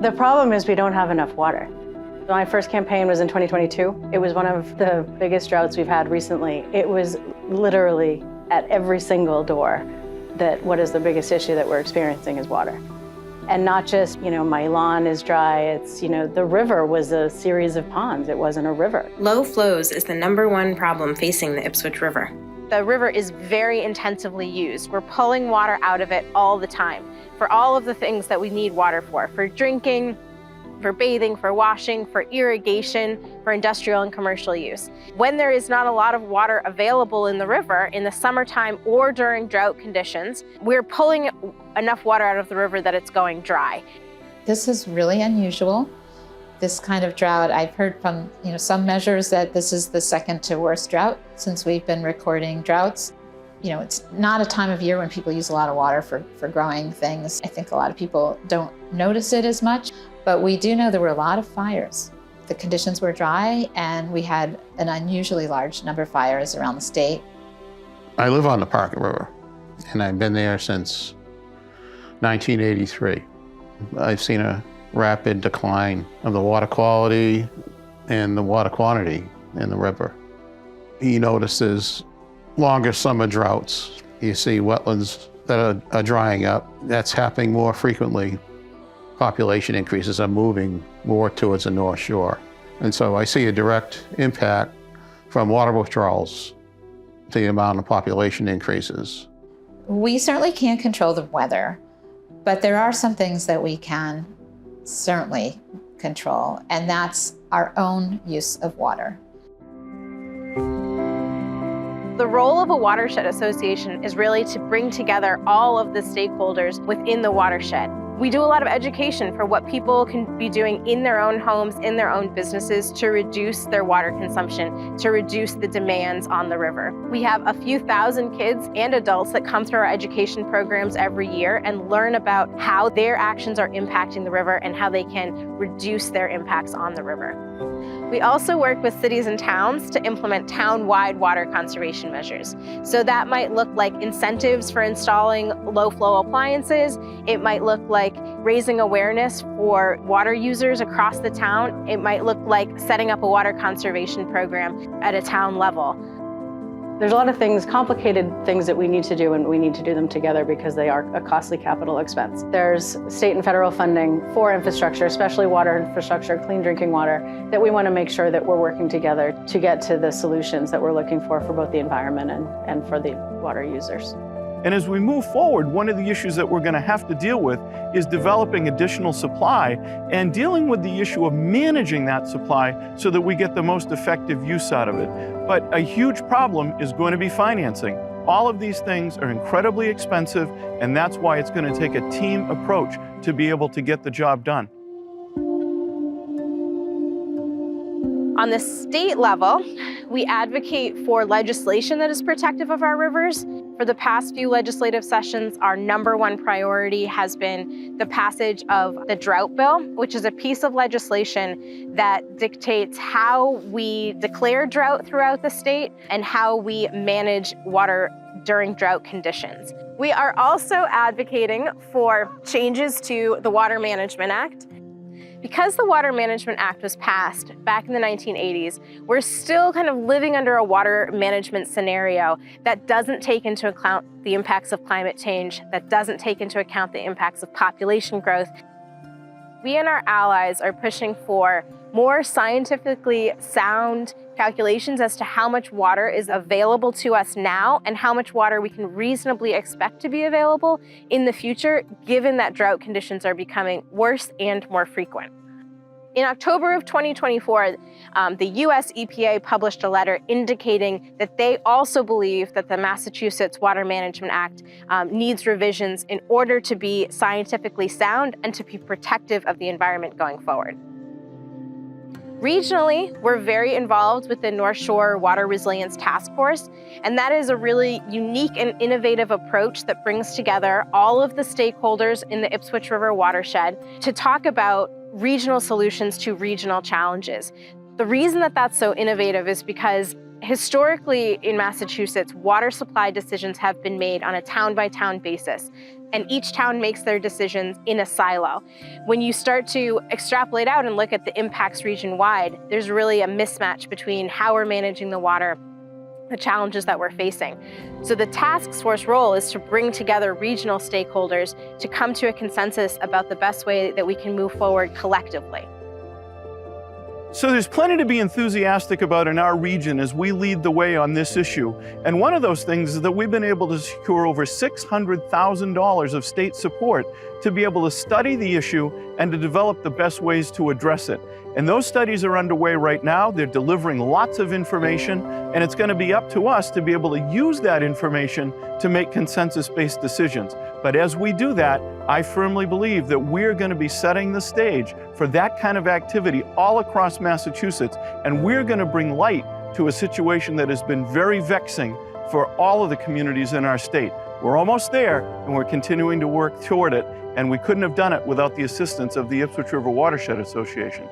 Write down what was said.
The problem is we don't have enough water. My first campaign was in 2022. It was one of the biggest droughts we've had recently. It was literally at every single door that what is the biggest issue that we're experiencing is water. And not just, my lawn is dry, it's, the river was a series of ponds, it wasn't a river. Low flows is the #1 problem facing the Ipswich River. The river is very intensively used. We're pulling water out of it all the time for all of the things that we need water for drinking, for bathing, for washing, for irrigation, for industrial and commercial use. When there is not a lot of water available in the river in the summertime or during drought conditions, we're pulling enough water out of the river that it's going dry. This is really unusual. This kind of drought, I've heard from some measures that this is the second to worst drought since we've been recording droughts. It's not a time of year when people use a lot of water for growing things. I think a lot of people don't notice it as much, but we do know there were a lot of fires. The conditions were dry and we had an unusually large number of fires around the state. I live on the Parker River and I've been there since 1983. I've seen a rapid decline of the water quality and the water quantity in the river. You notice there's longer summer droughts. You see wetlands that are drying up. That's happening more frequently. Population increases are moving more towards the North Shore. And so I see a direct impact from water withdrawals to the amount of population increases. We certainly can't control the weather, but there are some things that we can certainly control, and that's our own use of water. The role of a watershed association is really to bring together all of the stakeholders within the watershed. We do a lot of education for what people can be doing in their own homes, in their own businesses to reduce their water consumption, to reduce the demands on the river. We have a few thousand kids and adults that come through our education programs every year and learn about how their actions are impacting the river and how they can reduce their impacts on the river. We also work with cities and towns to implement town-wide water conservation measures. So that might look like incentives for installing low-flow appliances. It might look like raising awareness for water users across the town. It might look like setting up a water conservation program at a town level. There's a lot of things, complicated things that we need to do, and we need to do them together because they are a costly capital expense. There's state and federal funding for infrastructure, especially water infrastructure, clean drinking water, that we want to make sure that we're working together to get to the solutions that we're looking for both the environment and for the water users. And as we move forward, one of the issues that we're going to have to deal with is developing additional supply and dealing with the issue of managing that supply so that we get the most effective use out of it. But a huge problem is going to be financing. All of these things are incredibly expensive, and that's why it's going to take a team approach to be able to get the job done. On the state level, we advocate for legislation that is protective of our rivers. For the past few legislative sessions, our #1 priority has been the passage of the Drought Bill, which is a piece of legislation that dictates how we declare drought throughout the state and how we manage water during drought conditions. We are also advocating for changes to the Water Management Act. Because the Water Management Act was passed back in the 1980s, we're still kind of living under a water management scenario that doesn't take into account the impacts of climate change, that doesn't take into account the impacts of population growth. We and our allies are pushing for more scientifically sound calculations as to how much water is available to us now and how much water we can reasonably expect to be available in the future, given that drought conditions are becoming worse and more frequent. In October of 2024, the US EPA published a letter indicating that they also believe that the Massachusetts Water Management Act needs revisions in order to be scientifically sound and to be protective of the environment going forward. Regionally, we're very involved with the North Shore Water Resilience Task Force, and that is a really unique and innovative approach that brings together all of the stakeholders in the Ipswich River watershed to talk about regional solutions to regional challenges. The reason that that's so innovative is because Historically, in Massachusetts, water supply decisions have been made on a town-by-town basis, and each town makes their decisions in a silo. When you start to extrapolate out and look at the impacts region-wide, there's really a mismatch between how we're managing the water, the challenges that we're facing. So the task force role is to bring together regional stakeholders to come to a consensus about the best way that we can move forward collectively. So there's plenty to be enthusiastic about in our region as we lead the way on this issue. And one of those things is that we've been able to secure over $600,000 of state support to be able to study the issue and to develop the best ways to address it. And those studies are underway right now. They're delivering lots of information, and it's going to be up to us to be able to use that information to make consensus-based decisions. But as we do that, I firmly believe that we're going to be setting the stage for that kind of activity all across Massachusetts, and we're going to bring light to a situation that has been very vexing for all of the communities in our state. We're almost there, and we're continuing to work toward it, and we couldn't have done it without the assistance of the Ipswich River Watershed Association.